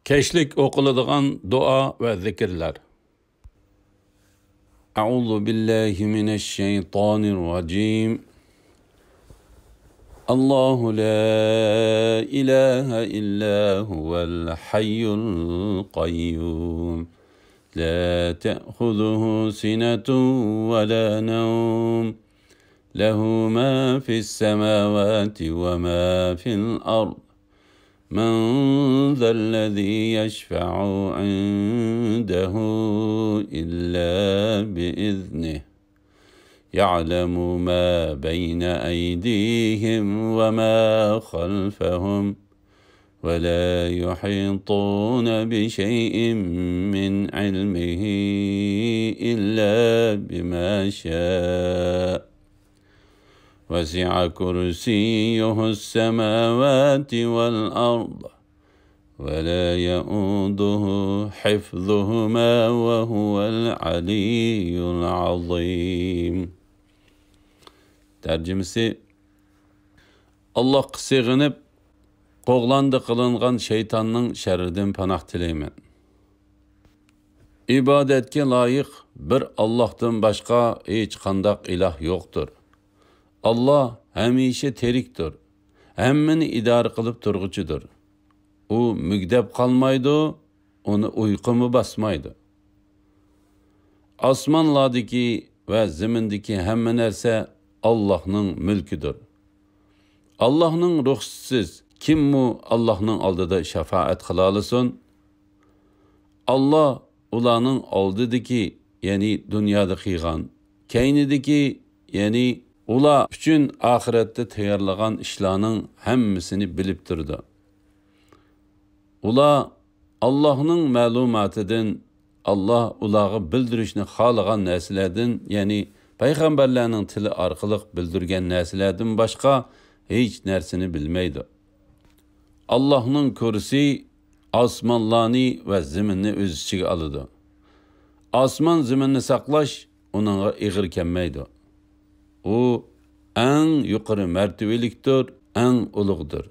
Keşlik okunadigan dua ve zikirler. Euzu billahi mineşşeytanirracim. Allahu la ilahe illa huvel hayyul kayyum. La te'khuzuhu sinetun ve la nevm. Lehu ma fis semavati ve ma fil ard. من ذا الذي يشفع عنده إلا بإذنه يعلم ما بين أيديهم وما خلفهم ولا يحيطون بشيء من علمه إلا بما شاء وسع كرسيه السماوات والأرض ولا يؤوده حفظهما وهو العلي العظيم. Tercümesi: Allah'a sığınıp qoğlandı qılınğan şeytanның şerrinden panah tileymen. İbadetke layık bir Allah'tan başka hiç qandaq ilah yoktur. Allah həmişə terikdir, həmmini idarə qılıb turğucudur. O mügdəb qalmaydı, onu uyqumu basmaydı. Asmanlardaki və zimindeki həmmə nərsə Allah'ın mülküdür. Allah'ın ruhsuz kim mu Allah'ın aldıda şəfaət qılalısın? Allah ulanın aldıdaki, yani dünyada qıyğan, keynideki, yani ular üçün ahirette tayarlagan işlarının hemmisini bilip durdu. Ular Allah'ın məlumatıdan, Allah ulağı bildirişini xalagan nəslərdən, yani peyğəmbərlərinin tili arqılıq bildirgen nəslərdən başqa hiç nərsini bilmeydi. Allah'ın kursi asmanlarını ve ziminni öz içine alıdı. Asman ziminni saklaş, onunla iğir kemmeydi. O en yukarı mertebeliktir, en uluğdur.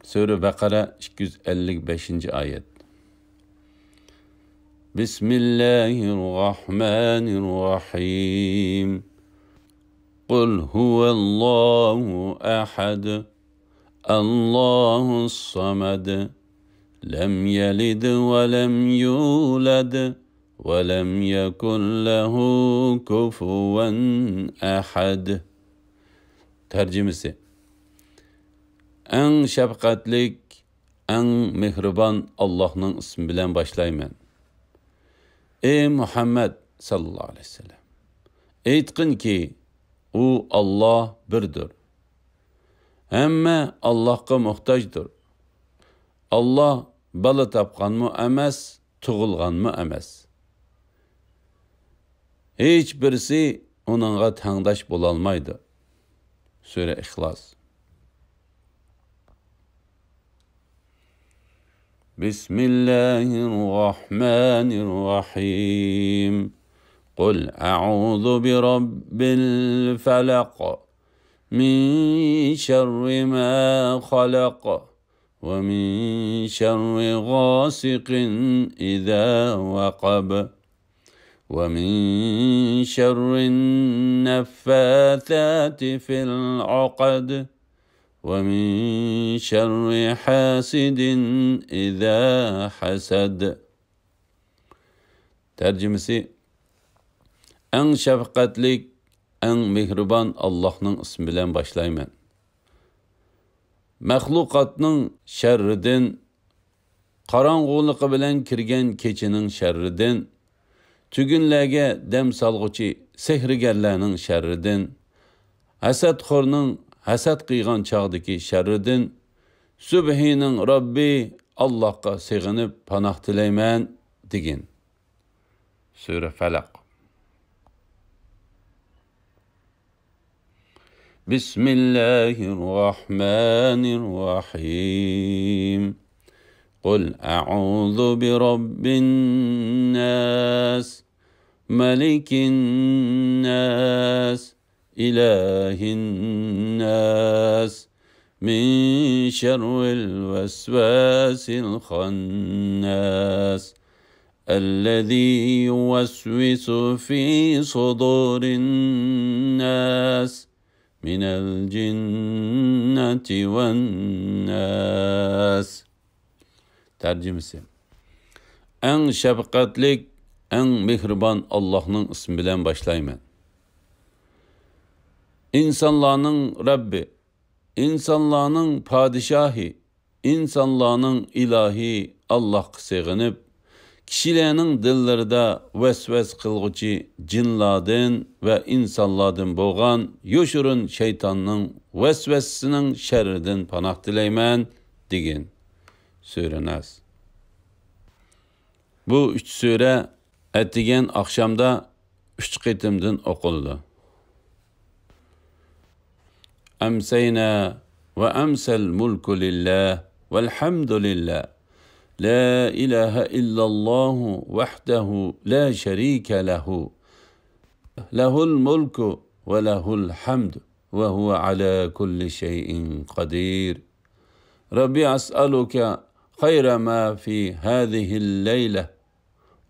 Sure Bakara 255. ayet. Bismillahirrahmanirrahim. Kul huvallahu ahad. Allahus samad. Lem yelid ve lem yulad. وَلَمْ يَكُنْ لَهُ كُفُوًا أَحَدٌ. Tercümesi: En şefkatlik, en mehriban Allah'ın ismi bilen başlayman. Ey Muhammed sallallahu aleyhi ve sellem, aytqin ki, o Allah birdir. Hemme Allah'a muhtaçdır. Allah bala tapqan mı emas, tug'ilgan mı emas. Hiç birisi onunla tangdaş bolalmaydı. Sure İhlas. Bismillahirrahmanirrahim. Kul a'udhu bi rabbil felak. Min şerri ma halak. Ve min şerri gasiqin idha vaqab. ومن شر النفاثات في العقد ومن شر حاسد إذا حسد. Tercümesi: En şefkatlik, en mehriban Allah'ın ismi bilen başlayman. Məxluqatның şerridən, qaranğılığı bilen kirgen keçinin şerridən, tügünlerge dem salgıcı sehrigerlerinin şerridən, hasadxorның hasad qıyğan çağdaki şerridən, Sübhinin Rabbi Allah'a sığınıp panah tileymen digin. Sure Felak. Bismillahirrahmanirrahim. Kul a'udhu bi rabbin nas, malikin nas, ilahin nas, من شر الوسواس الخناس الذي يوسوس في صدور الناس من الجنة والناس. Tercümesi: En şefkatlik, en mehriban Allah'ın ismi bilen başlayman. İnsanların Rabbi, insanların padişahı, insanların ilahi Allah'a sığınıp, kişilerinin dillerinde vesves kılgıcı cinlardan ve insanlardan boğan yoşurun şeytanın vesvesinin şerrinden panah dileymen digin. Sure Nas. Bu 3 sure ettigen akşamda 3 qitimden okuldu. Emseyna ve emsel mulku lillah velhamdülillah. La ilahe illallahu vahdehu la şerike lehu. Lehul mulku ve lehul hamdu ve huve ala kulli şeyin kadir. Rabbi as'aluke hayra ma fi hâzihil leyle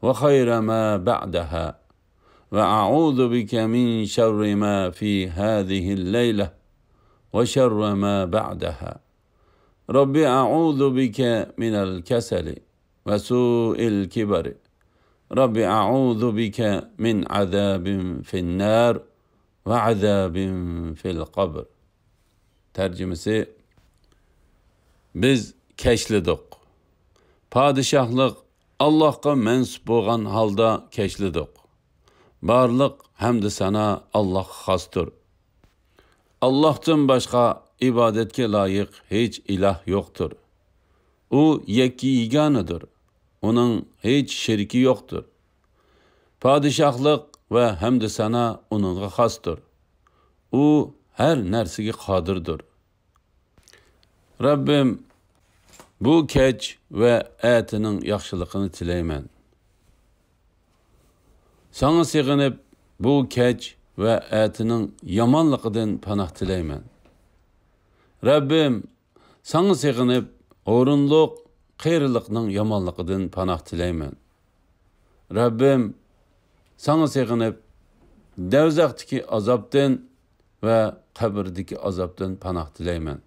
ve hayra ma ba'daha ve a'udhu bike min şerri ma fi hâzihil leyle ve şerri ma ba'daha. Rabbi a'udhu bike minel keseli ve su'il kibari. Rabbi a'udhu bike min azabin finnâr ve azabin fil kabr. Tercümesi: Biz keşlidik. Padişahlık Allah'a mensup olan halda keşlidik. Barlık hamd sana Allah xastır. Allah'tan başka ibadetke layık hiç ilah yoktur. O yekki yiganıdır. Onun hiç şirki yoktur. Padişahlık ve hamd sana onunla xastır. O her nersige kadirdir. Rabbim, bu keç ve etinin yaxşılıqını tileymen. Sana sığınıp bu keç ve etinin yamanlıqıdan panah tileymen. Rabbim, sana sığınıp orunluq, qeyriliqnin yamanlıqıdan panah tileymen. Rabbim, sana sığınıp devzaqtiki azapdan ve qabirdiki azapdan panah tileymen.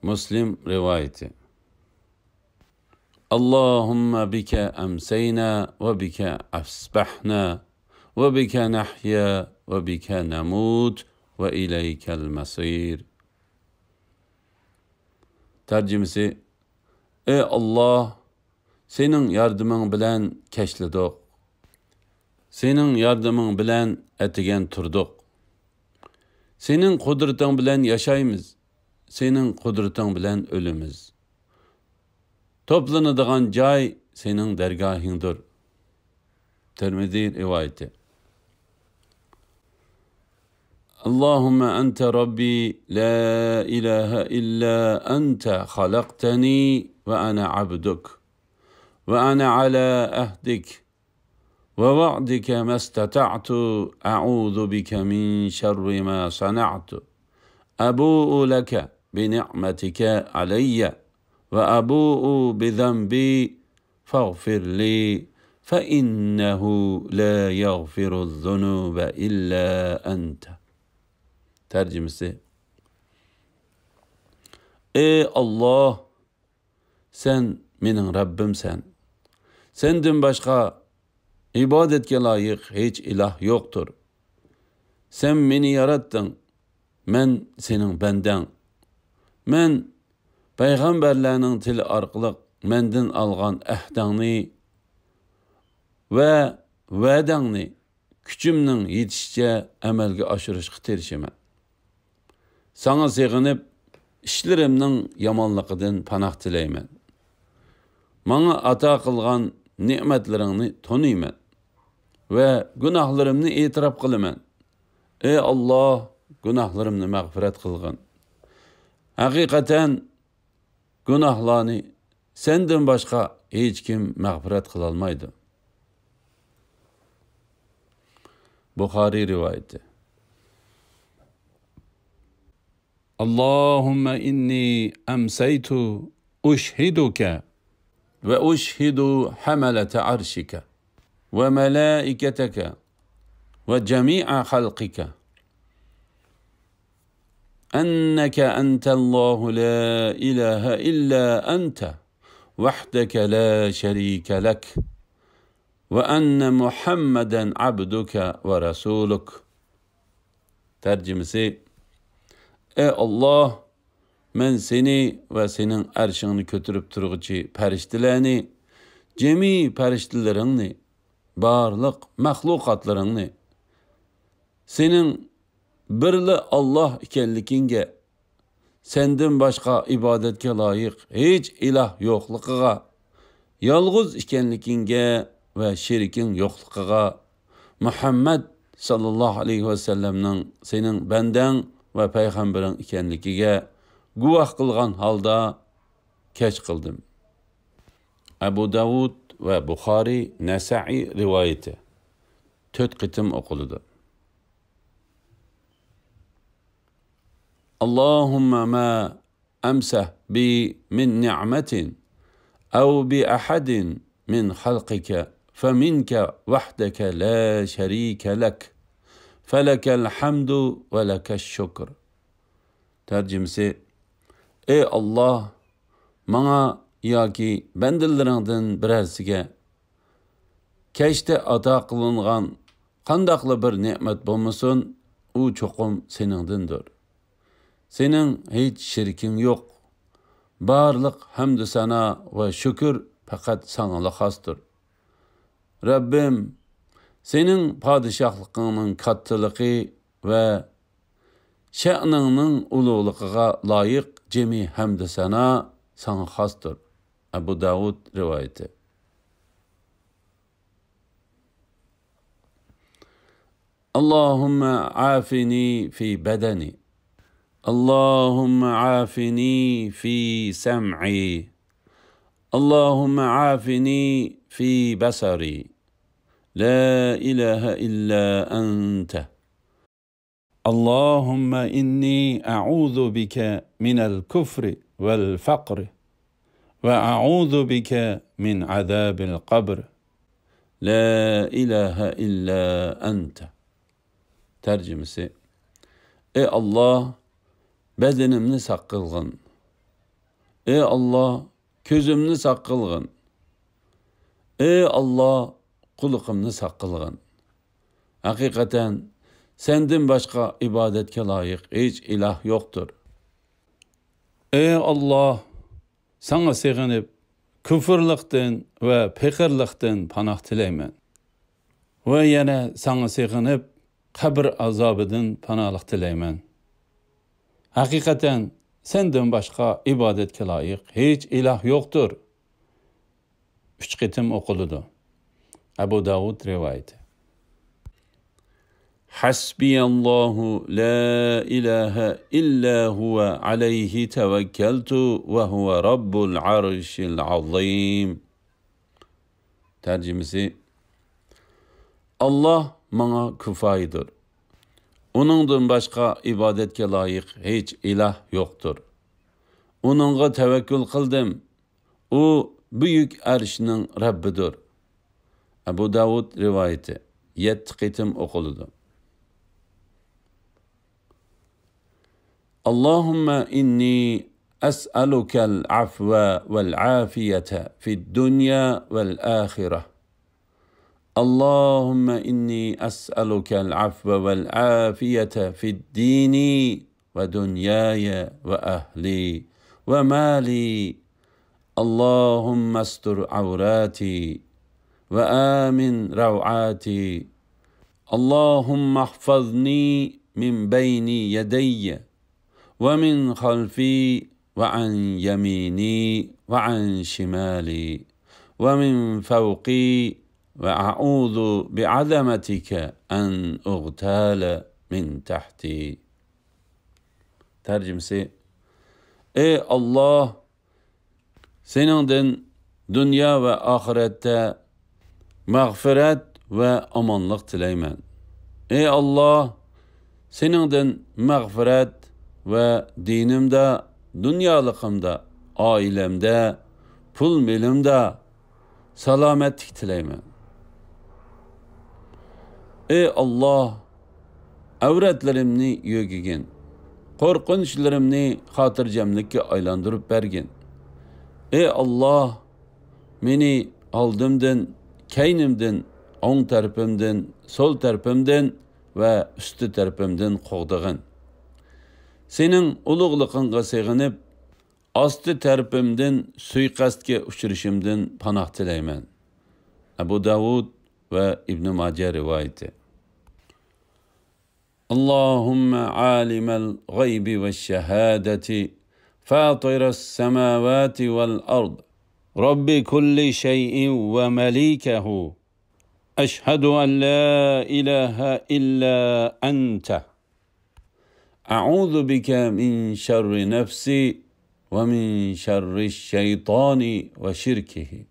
Müslim rivayeti. Allahümme bike emseyna ve bike asbahna ve bike nahya ve bike nemut ve ileykel mesir. Tercümesi: Ey Allah, senin yardımın bilen keşlidik. Senin yardımın bilen etigen turduk. Senin kudretin bilen yaşayımız. Senin kudretin bilen ölümüz. Toplanıdığan cay senin dergahındır. Tirmizi rivayeti. Allahümme ente Rabbi la ilahe illa ente halaktani ve ana abduk ve ana ala ahdik ve va'dike mestata'tu a'udhu bike min şerri ma sana'tu abu'u leke bini'metike aleyye ve abu'u bizembi faghfir li fe innehu la yaghfiru'z zunube illa ente. Tercümesi: Ey Allah, sen benim Rabbimsen. Senden başka ibadetke layık hiç ilah yoktur. Sen beni yarattın. Men senin benden. Men peygamberlerinin tili arqılıq menden alğan əhdağını ve vədağını küçümnün yetişçe əməlge aşırışqı terişemem. Sana sığınıp işlerimnin yamanlıqıdan panah tileymen. Bana ata kılgan nimetlerini tonuymen ve günahlarımını itiraf kılımen. Ey Allah, günahlarımını mağfiret kılgın. Hakikaten günahlarını senden başka hiç kim mağfiret kılalmaydı. Bukhari rivayeti. Allahümme inni emseytu uşhiduke ve uşhidu hamelete arşike ve melaiketeke ve cemi'a halkike enneke entellahu la ilahe illa ente vahdeke la şerike lek ve enne Muhammeden abduke ve rasuluk. Tercümesi: Ey Allah, men seni ve senin arşını kötürüp turğuçu periştilerini, cemi periştilerini, barlık mahlukatlarını, senin birli Allah ikenlikinge, senden başka ibadetke layık hiç ilah yokluğuna, yalğız ikenlikinge ve şirikin yokluğuna, Muhammed sallallahu aleyhi ve sellem'nin senin benden ve peygamberin ikenlikiga guvah kılgan halda keç kıldım. Ebu Davud ve Bukhari, Nesa'i rivayeti. 4 qitim okuludu. Allahümme ma emseh bi min ni'metin ev bi ahadin min halqike feminke vahdeke la şerike lek felekel hamdu ve lekeş şükür. Tercümesi: Ey Allah, bana yoki bendilerinden birersiga keşte ata kılıngan kandaklı bir nimet bulmasın, o çokum senindindir. Senin hiç şirkin yok. Barlık hamdü sana ve şükür fakat sana hastır. Rabbim, senin padişahlıkının kattılığı ve şe'ninin ululuğuna layık cemi hamdü sana hastır. Ebu Davud rivayeti. Allahümme afini fi bedeni. Allahümme afini fi sem'i. Allahümme afini fi basari. La ilahe illa ente. Allahümme inni a'udhu bike minel kufri vel faqri ve a'udhu bike min azabil qabr. La ilahe illa ente. Tercümesi: Ey Allah, bedenimni sakkılgın. Ey Allah, közümni sakkılgın. Ey Allah, kulukumni sakkılgın. Hakikaten senden başka ibadetke layık hiç ilah yoktur. Ey Allah, sana sığınıp küfürlükten ve pekirlikten panah tileymen. Ve yine sana sığınıp kabir azabıdan panahlık tileymen. Hakikaten senden başka ibadetke layık hiç ilah yoktur. 3 qitim okuludu. Ebu Davud rivayeti. Hasbiyallahu la ilahe illa huve aleyhi tevekkeltu ve huve rabbul arşil azim. Tercümesi: Allah bana küfayidir. Onundan başka ibadetke layık hiç ilah yoktur. Onunla tevekkül kıldım. O büyük arşının Rabbidir. Ebu Davud rivayeti. 7 qitim okuludu. Allahümme inni es'alukel afve vel afiyete fid dünya vel ahire. Allahümme inni es'alukel afve vel afiyete fid dini ve dünyaya ve ahli ve mali. Allahümme estur avrati ve amin rav'ati. Allahümme ahfazni min beyni yedeyye ve min halfi ve an yemini ve an şimali ve min fevqi ve a'udhu bi'azametike en uğtale min tahti. Tercümesi: Ey Allah, seninden dünya ve ahirette mağfiret ve amanlık tileymen. Ey Allah, seninden mağfiret ve dinimde, dünyalıkımda, ailemde, pul milimde selametlik tileymen. Ey Allah, avretlerimni yögigin, korkunçlarımni hatırcamlıkka aylandırıp bergin. Ey Allah, meni aldımdın, keynimdin, oң tarafımdın, sol tarafımdın ve üstü tarafımdın qoğdığın. Senin uluğluqınğa sığınıp, astı tarafımdın suikastga uçuruşumdın panah tileymen. Ebu Davud ve İbn Mace rivayeti. Allahümme alimel gaybi ve şehadeti, fatiras semavati vel ard, Rabbi kulli şeyin ve melikehu, eşhedü en la ilahe illa ente, a'udhu bike min şerri nefsi ve min şerri şeytani ve şirkihi,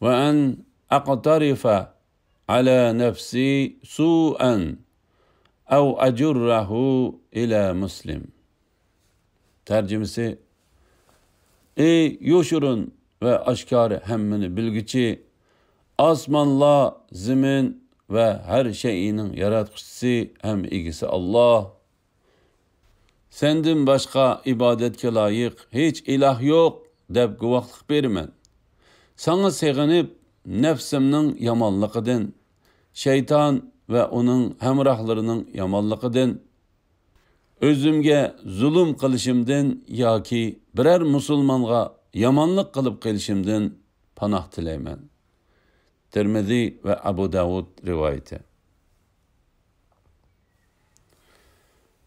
ve en aqtarife ala nefsi su'en ev ecurrahu ila muslim. Tercümesi: Ey yoşurun ve aşkarı hemmini bilgiçi, asmanla, zimin ve her şeyinin yaratkucusu hem igisi Allah. Senden başka ibadetke layık hiç ilah yok dep guvaklık bermen. Sana sığınıp nefsimnin yamanlıkıdın, şeytan ve onun hemrahlarının yamanlıkıdın, özümge zulüm kılışımdın ya ki birer musulmanga yamanlık kılıp kılışımdın panah tileymen. Tirmizi ve Abu Davud rivayeti.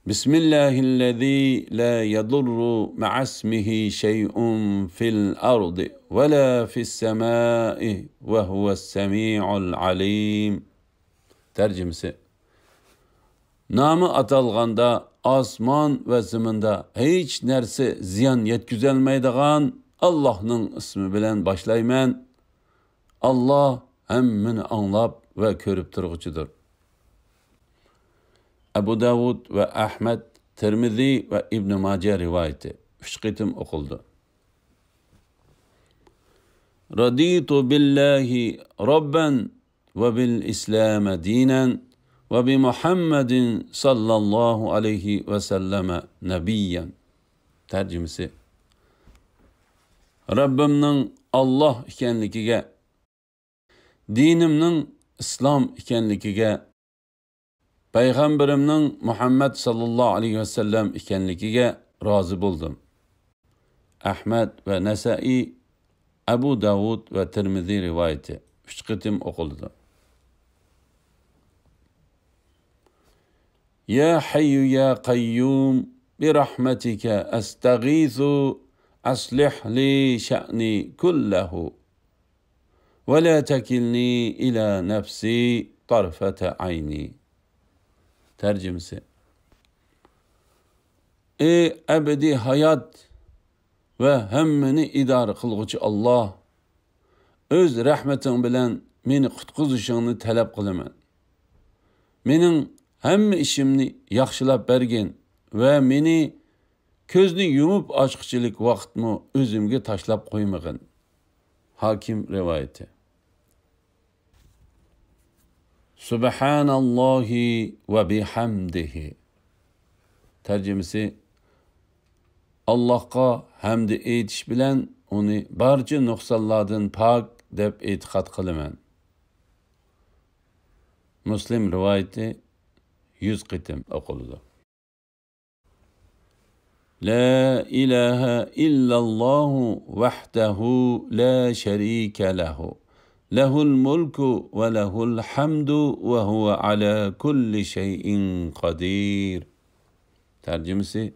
Bismillahillezî la yadurru ma'asmihi şey'un fil ardı ve la fis semâi ve huves-semî'ul alîm. Tercümesi: Namı atalganda asman ve ziminde hiç nerse ziyan yetküzelmeydiğen Allah'ın ismi bilen başlayman. Allah hemmini anlap ve körüp turgucudur. Ebu Davud ve Ahmet, Tirmizi ve İbn Mace rivayeti. 3 qitim okuldu. Raditu billahi rabben ve bil İslam dinen ve bi Muhammedin sallallahu aleyhi ve selleme nebiyyen. Tercümesi: Rabbimnin Allah ikenligiga, dinimnin İslam ikenligiga, Peygamberimnin Muhammed sallallahu aleyhi ve sellem ikenligiga razı buldum. Ahmet ve Nesai, Ebu Davud ve Tirmizi rivayeti. 3 qitim okuldu. Ya hayyu ya kayyum bi rahmetike estağithu aslih li şa'ni kullahu ve la tekilni ila nefsi tarfete ayni. Tercümesi: Ey ebedi hayat ve hemmini idare kılgıcı Allah, öz rahmetin bilen meni kutkuzuşunu talep kılıman. Menin hemme işimni yaxşılap bergin ve meni közünü yumup açıkçılık vaktımı özümge taşlap koymagın. Hakim rivayeti. Subhanallahi ve bihamdihi. Tercümesi: Allah'a hamd etiş bilen onu barca nuqsanlardan pak dep etiqat kılıman. Müslim rivayeti 100 qitim okuldu. La ilahe illallahu vahdehu la şerike lehu. Lehul mulku ve lehul hamdu ve huve ala kulli şeyin kadir. Tercümesi: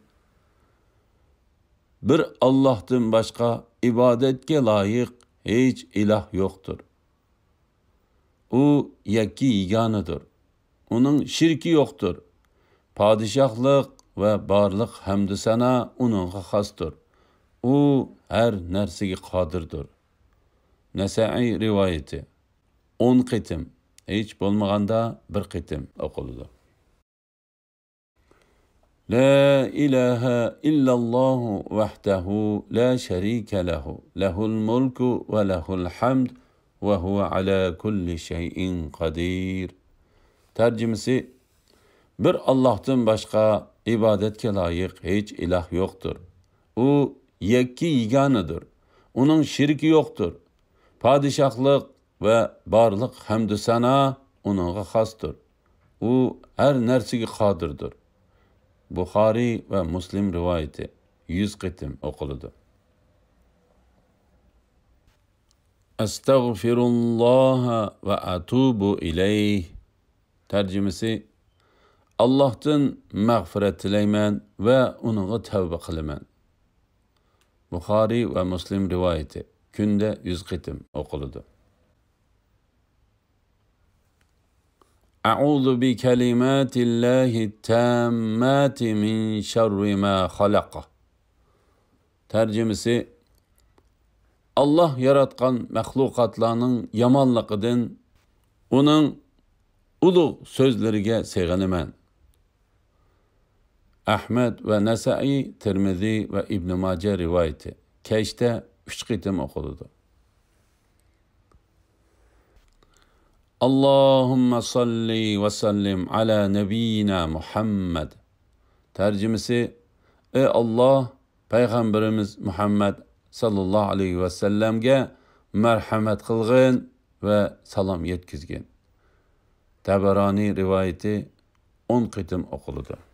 Bir Allah'tan başka ibadetke layık hiç ilah yoktur. O yekki yiganıdır. Onun şirki yoktur. Padişahlık ve barlık hamdü sana onunğa xastır. O her nersigi qadirdir. Nesai rivayeti. 10 qitim, hiç bolmaganda 1 qitim okuldu. La ilahe illallahu vahdehu la şerike lehu. Lehul mulku ve lehul hamd ve huve ala kulli şeyin kadir. Tercümesi: bir Allah'tan başka ibadetke layık hiç ilah yoktur. O yekki yiganıdır. Onun şirki yoktur. Padişahlık ve barlık hamdü sana onunla xastır. O her nersigi qadirdir. Buxari ve Müslim rivayeti 100 qitim oqılıdı. Estağfirullah ve atubu ileyh. Tercümesi: Allah'tan mağfiret dileymen ve onunla tevbe kılımen. Buxari ve Müslim rivayeti günde 100 qitim oqılıdı. A'udhu bi kelimatillahi tammati min şerri ma halaka. Tercümesi: Allah yaratkan mahlukatlarının yamanlıqıdan onun ulu sözlerine sığınıman. Ahmed ve Nesai, Tirmizi ve İbn Mace rivayeti. Keşte 3 qitim oqılıdı. Allahümme salli ve sellim ala nebiyyina Muhammed. Tercümesi: Ey Allah, Peygamberimiz Muhammed sallallahu aleyhi ve sellemge merhamet kılgın ve salam yetkizgin. Taberani rivayeti 10 qitim oqılıdı.